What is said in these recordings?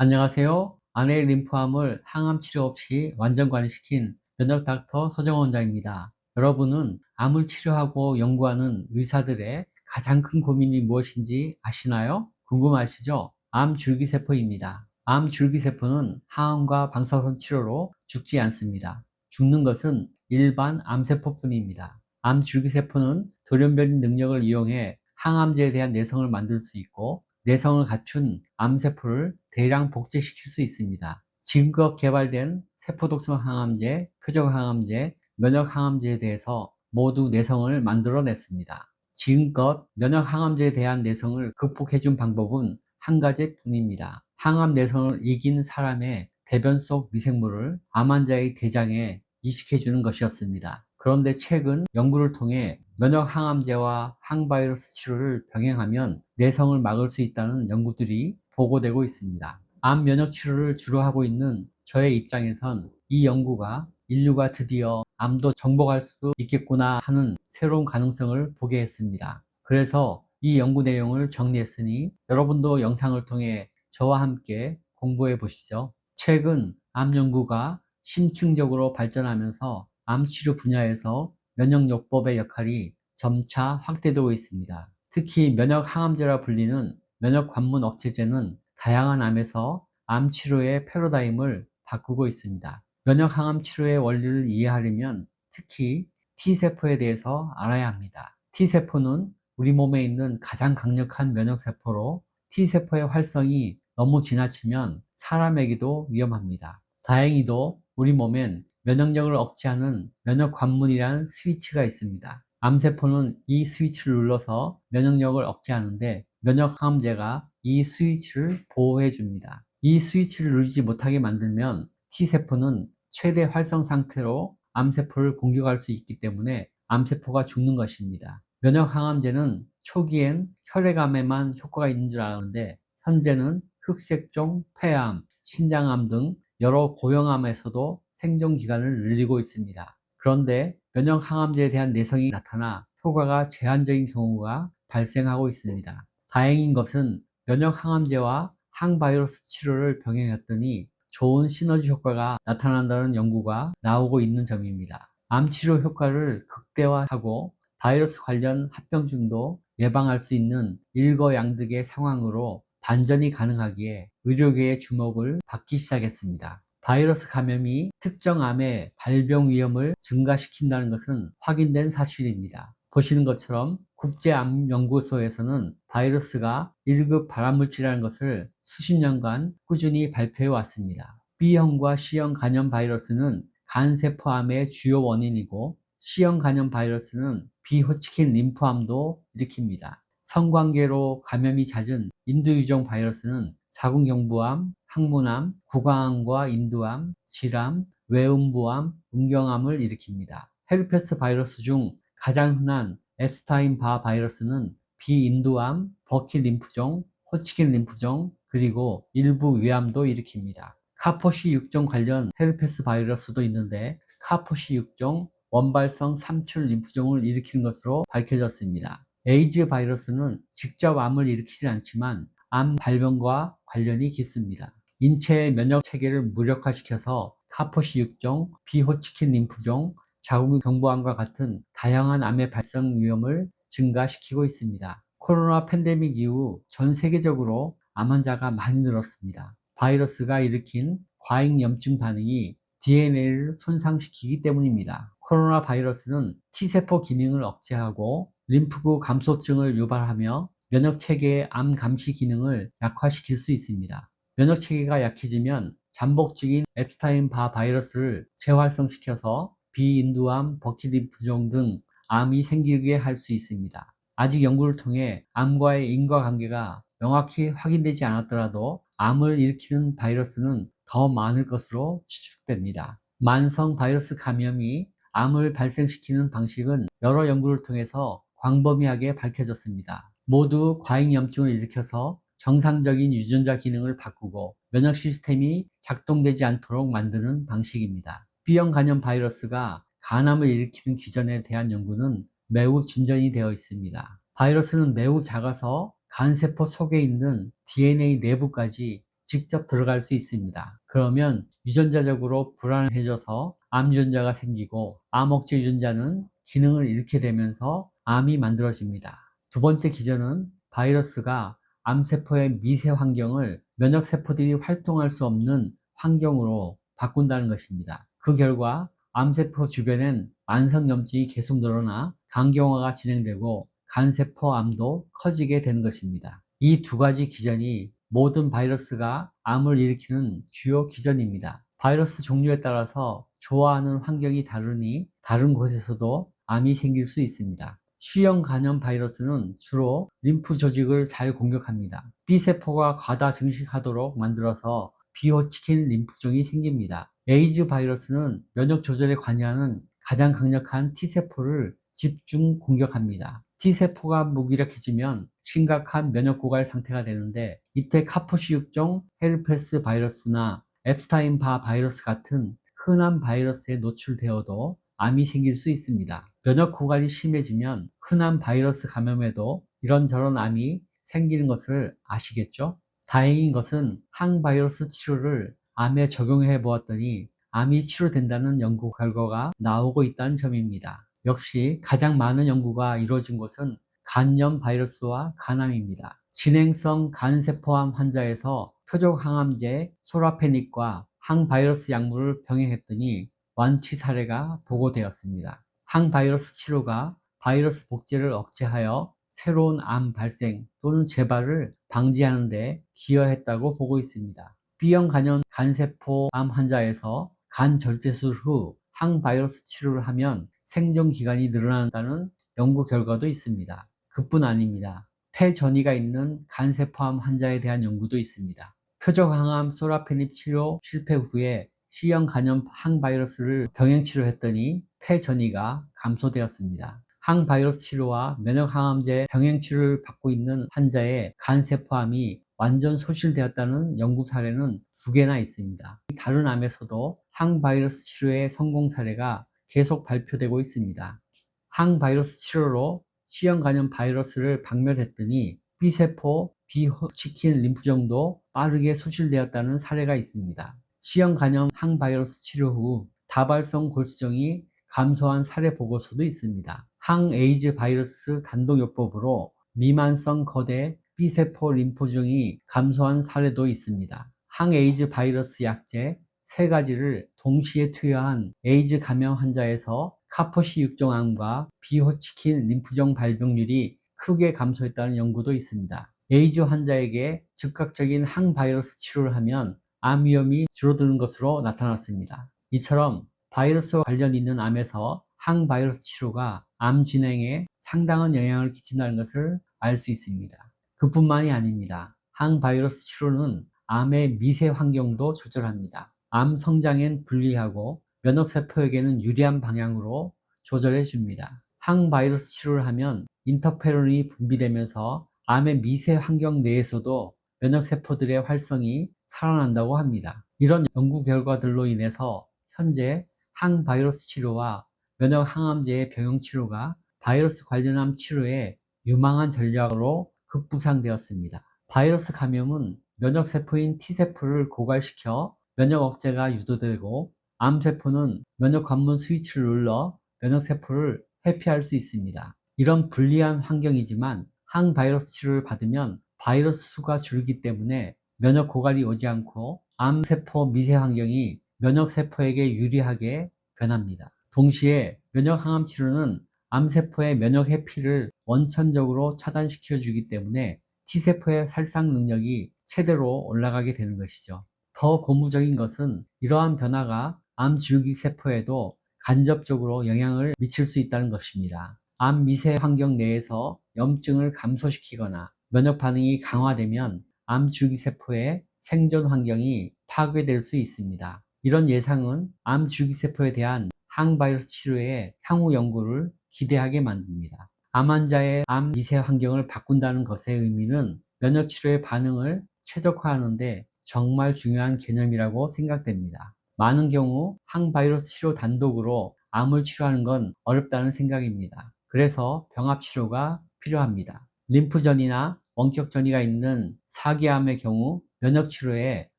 안녕하세요. 아내의 림프암을 항암 치료 없이 완전 관리시킨 면역 닥터 서정원 원장입니다. 여러분은 암을 치료하고 연구하는 의사들의 가장 큰 고민이 무엇인지 아시나요? 궁금하시죠? 암 줄기세포입니다. 암 줄기세포는 항암과 방사선 치료로 죽지 않습니다. 죽는 것은 일반 암세포뿐입니다. 암 줄기세포는 돌연변이 능력을 이용해 항암제에 대한 내성을 만들 수 있고 내성을 갖춘 암세포를 대량 복제시킬 수 있습니다. 지금껏 개발된 세포독성 항암제, 표적 항암제, 면역 항암제에 대해서 모두 내성을 만들어냈습니다. 지금껏 면역 항암제에 대한 내성을 극복해준 방법은 한 가지뿐입니다. 항암 내성을 이긴 사람의 대변 속 미생물을 암 환자의 대장에 이식해주는 것이었습니다. 그런데 최근 연구를 통해 면역 항암제와 항바이러스 치료를 병행하면 내성을 막을 수 있다는 연구들이 보고되고 있습니다. 암 면역 치료를 주로 하고 있는 저의 입장에선 이 연구가 인류가 드디어 암도 정복할 수 있겠구나 하는 새로운 가능성을 보게 했습니다. 그래서 이 연구 내용을 정리했으니 여러분도 영상을 통해 저와 함께 공부해 보시죠. 최근 암 연구가 심층적으로 발전하면서 암 치료 분야에서 면역요법의 역할이 점차 확대되고 있습니다. 특히 면역 항암제라 불리는 면역 관문 억제제는 다양한 암에서 암 치료의 패러다임을 바꾸고 있습니다. 면역 항암 치료의 원리를 이해하려면 특히 T세포에 대해서 알아야 합니다. T세포는 우리 몸에 있는 가장 강력한 면역세포로 T세포의 활성이 너무 지나치면 사람에게도 위험합니다. 다행히도 우리 몸엔 면역력을 억제하는 면역 관문이라는 스위치가 있습니다. 암세포는 이 스위치를 눌러서 면역력을 억제하는데 면역 항암제가 이 스위치를 보호해 줍니다. 이 스위치를 누르지 못하게 만들면 T세포는 최대 활성 상태로 암세포를 공격할 수 있기 때문에 암세포가 죽는 것입니다. 면역 항암제는 초기엔 혈액암에만 효과가 있는 줄 알았는데 현재는 흑색종, 폐암, 신장암 등 여러 고형암에서도 생존 기간을 늘리고 있습니다. 그런데 면역 항암제에 대한 내성이 나타나 효과가 제한적인 경우가 발생하고 있습니다. 다행인 것은 면역 항암제와 항바이러스 치료를 병행했더니 좋은 시너지 효과가 나타난다는 연구가 나오고 있는 점입니다. 암 치료 효과를 극대화하고 바이러스 관련 합병증도 예방할 수 있는 일거양득의 상황으로 반전이 가능하기에 의료계의 주목을 받기 시작했습니다. 바이러스 감염이 특정 암의 발병 위험을 증가시킨다는 것은 확인된 사실입니다. 보시는 것처럼 국제암연구소에서는 바이러스가 1급 발암물질이라는 것을 수십 년간 꾸준히 발표해 왔습니다. B형과 C형 간염 바이러스는 간세포암의 주요 원인이고 C형 간염 바이러스는 비호치킨 림프암도 일으킵니다. 성관계로 감염이 잦은 인두유종 바이러스는 자궁경부암, 항문암, 구강암과 인두암, 질암, 외음부암, 음경암을 일으킵니다. 헤르페스 바이러스 중 가장 흔한 엡스타인-바 바이러스는 비인두암, 버킷 림프종, 호치킨 림프종, 그리고 일부 위암도 일으킵니다. 카포시 6종 관련 헤르페스 바이러스도 있는데 카포시 6종 원발성 삼출 림프종을 일으키는 것으로 밝혀졌습니다. 에이즈 바이러스는 직접 암을 일으키지 않지만 암 발병과 관련이 깊습니다. 인체의 면역 체계를 무력화시켜서 카포시 6종, 비호치킨 림프종, 자궁경부암과 같은 다양한 암의 발생 위험을 증가시키고 있습니다. 코로나 팬데믹 이후 전 세계적으로 암 환자가 많이 늘었습니다. 바이러스가 일으킨 과잉염증 반응이 DNA를 손상시키기 때문입니다. 코로나 바이러스는 T세포 기능을 억제하고 림프구 감소증을 유발하며 면역체계의 암 감시 기능을 약화시킬 수 있습니다. 면역체계가 약해지면 잠복적인 엡스타인-바 바이러스를 재활성시켜서 비인두암, 버킷 림프종 등 암이 생기게 할 수 있습니다. 아직 연구를 통해 암과의 인과관계가 명확히 확인되지 않았더라도 암을 일으키는 바이러스는 더 많을 것으로 추측됩니다. 만성 바이러스 감염이 암을 발생시키는 방식은 여러 연구를 통해서 광범위하게 밝혀졌습니다. 모두 과잉염증을 일으켜서 정상적인 유전자 기능을 바꾸고 면역 시스템이 작동되지 않도록 만드는 방식입니다. B형 간염 바이러스가 간암을 일으키는 기전에 대한 연구는 매우 진전이 되어 있습니다. 바이러스는 매우 작아서 간세포 속에 있는 DNA 내부까지 직접 들어갈 수 있습니다. 그러면 유전자적으로 불안해져서 암 유전자가 생기고 암 억제 유전자는 기능을 잃게 되면서 암이 만들어집니다. 두 번째 기전은 바이러스가 암세포의 미세 환경을 면역세포들이 활동할 수 없는 환경으로 바꾼다는 것입니다. 그 결과 암세포 주변엔 만성염증이 계속 늘어나 간경화가 진행되고 간세포암도 커지게 되는 것입니다. 이 두 가지 기전이 모든 바이러스가 암을 일으키는 주요 기전입니다. 바이러스 종류에 따라서 좋아하는 환경이 다르니 다른 곳에서도 암이 생길 수 있습니다. C형 간염 바이러스는 주로 림프 조직을 잘 공격합니다. B세포가 과다 증식하도록 만들어서 비호치킨 림프종이 생깁니다. 에이즈 바이러스는 면역 조절에 관여하는 가장 강력한 T세포를 집중 공격합니다. T세포가 무기력해지면 심각한 면역 고갈 상태가 되는데 이때 카포시6종 헤르페스 바이러스나 엡스타인 바 바이러스 같은 흔한 바이러스에 노출되어도 암이 생길 수 있습니다. 면역 고갈이 심해지면 흔한 바이러스 감염에도 이런저런 암이 생기는 것을 아시겠죠? 다행인 것은 항바이러스 치료를 암에 적용해 보았더니 암이 치료된다는 연구 결과가 나오고 있다는 점입니다. 역시 가장 많은 연구가 이루어진 곳은 간염 바이러스와 간암입니다. 진행성 간세포암 환자에서 표적 항암제 소라페닉과 항바이러스 약물을 병행했더니 완치 사례가 보고되었습니다. 항바이러스 치료가 바이러스 복제를 억제하여 새로운 암 발생 또는 재발을 방지하는 데 기여했다고 보고 있습니다. B형 간염 간세포암 환자에서 간 절제술 후 항바이러스 치료를 하면 생존 기간이 늘어난다는 연구 결과도 있습니다. 그뿐 아닙니다. 폐전이가 있는 간세포암 환자에 대한 연구도 있습니다. 표적 항암 소라페닙 치료 실패 후에 C형 간염 항바이러스를 병행 치료했더니 폐전이가 감소되었습니다. 항바이러스 치료와 면역항암제 병행 치료를 받고 있는 환자의 간세포암이 완전 소실되었다는 연구 사례는 2개나 있습니다. 다른 암에서도 항바이러스 치료의 성공 사례가 계속 발표되고 있습니다. 항바이러스 치료로 C형 간염 바이러스를 박멸했더니 B세포 비호치킨 림프종도 빠르게 소실되었다는 사례가 있습니다. C형 간염 항바이러스 치료 후 다발성 골수정이 감소한 사례 보고서도 있습니다. 항에이즈 바이러스 단독요법으로 미만성 거대 B세포 림프종이 감소한 사례도 있습니다. 항에이즈 바이러스 약제 3가지를 동시에 투여한 에이즈 감염 환자에서 카포시6종 암과 비호치킨 림프종 발병률이 크게 감소했다는 연구도 있습니다. 에이즈 환자에게 즉각적인 항바이러스 치료를 하면 암 위험이 줄어드는 것으로 나타났습니다. 이처럼 바이러스와 관련 있는 암에서 항바이러스 치료가 암 진행에 상당한 영향을 끼친다는 것을 알 수 있습니다. 그뿐만이 아닙니다. 항바이러스 치료는 암의 미세 환경도 조절합니다. 암 성장엔 불리하고 면역세포에게는 유리한 방향으로 조절해 줍니다. 항바이러스 치료를 하면 인터페론이 분비되면서 암의 미세 환경 내에서도 면역세포들의 활성이 살아난다고 합니다. 이런 연구 결과들로 인해서 현재 항바이러스 치료와 면역항암제의 병용치료가 바이러스 관련암 치료의 유망한 전략으로 급부상되었습니다. 바이러스 감염은 면역세포인 T세포를 고갈시켜 면역 억제가 유도되고 암세포는 면역 관문 스위치를 눌러 면역세포를 회피할 수 있습니다. 이런 불리한 환경이지만 항바이러스 치료를 받으면 바이러스 수가 줄기 때문에 면역 고갈이 오지 않고 암세포 미세 환경이 면역세포에게 유리하게 변합니다. 동시에 면역항암 치료는 암세포의 면역 회피를 원천적으로 차단시켜 주기 때문에 T세포의 살상 능력이 최대로 올라가게 되는 것이죠. 더 고무적인 것은 이러한 변화가 암 줄기세포에도 간접적으로 영향을 미칠 수 있다는 것입니다. 암 미세 환경 내에서 염증을 감소시키거나 면역 반응이 강화되면 암 줄기세포의 생존 환경이 파괴될 수 있습니다. 이런 예상은 암 줄기세포에 대한 항바이러스 치료의 향후 연구를 기대하게 만듭니다. 암 환자의 암 미세 환경을 바꾼다는 것의 의미는 면역치료의 반응을 최적화하는 데 정말 중요한 개념이라고 생각됩니다. 많은 경우 항바이러스 치료 단독으로 암을 치료하는 건 어렵다는 생각입니다. 그래서 병합치료가 필요합니다. 림프전이나 원격전이가 있는 사기암의 경우 면역치료에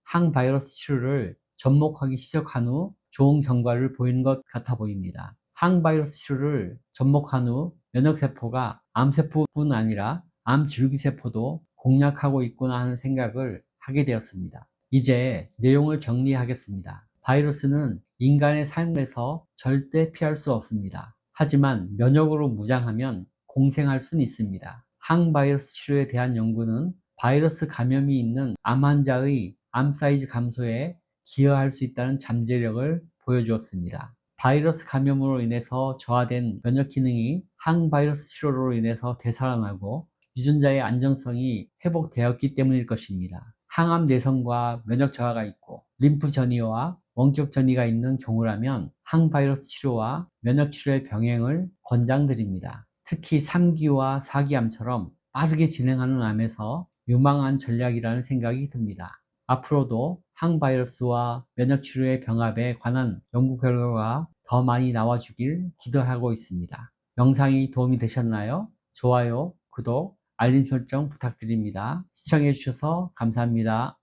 항바이러스 치료를 접목하기 시작한 후 좋은 경과를 보이는 것 같아 보입니다. 항바이러스 치료를 접목한 후 면역세포가 암세포뿐 아니라 암줄기세포도 공략하고 있구나 하는 생각을 하게 되었습니다. 이제 내용을 정리하겠습니다. 바이러스는 인간의 삶에서 절대 피할 수 없습니다. 하지만 면역으로 무장하면 공생할 수는 있습니다. 항바이러스 치료에 대한 연구는 바이러스 감염이 있는 암 환자의 암 사이즈 감소에 기여할 수 있다는 잠재력을 보여주었습니다. 바이러스 감염으로 인해서 저하된 면역 기능이 항바이러스 치료로 인해서 되살아나고 유전자의 안정성이 회복되었기 때문일 것입니다. 항암 내성과 면역 저하가 있고 림프 전이와 원격 전이가 있는 경우라면 항바이러스 치료와 면역 치료의 병행을 권장드립니다. 특히 3기와 4기암처럼 빠르게 진행하는 암에서 유망한 전략이라는 생각이 듭니다. 앞으로도 항바이러스와 면역치료의 병합에 관한 연구 결과가 더 많이 나와주길 기대하고 있습니다. 영상이 도움이 되셨나요? 좋아요, 구독, 알림 설정 부탁드립니다. 시청해주셔서 감사합니다.